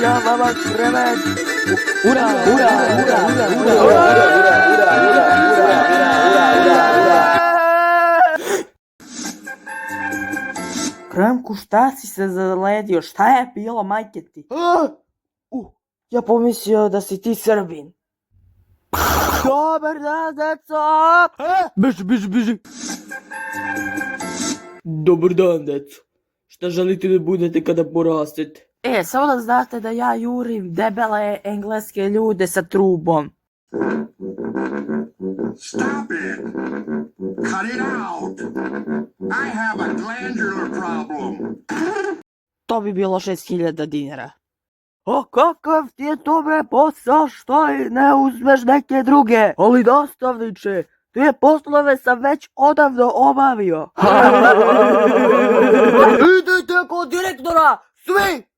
ja vama krevet. Ura, Kremku, šta si se zaledio? Šta je bilo, majke ti? Ja pomislio da si ti Srbin. Dobar dan, deco! Beži. Dobar dan, deco. Šta želite da budete kada porastete? Samo da znate da ja jurim debele engleske ljude sa trubom. Stop it! Cut it out! I have a glandular problem. To bi bilo 6.000 dinara. A kakav ti je to bre posao, što ne uzmeš neke druge? Ali nastavniče, te poslove sam već odavno obavio. Idite kod direktora, svi!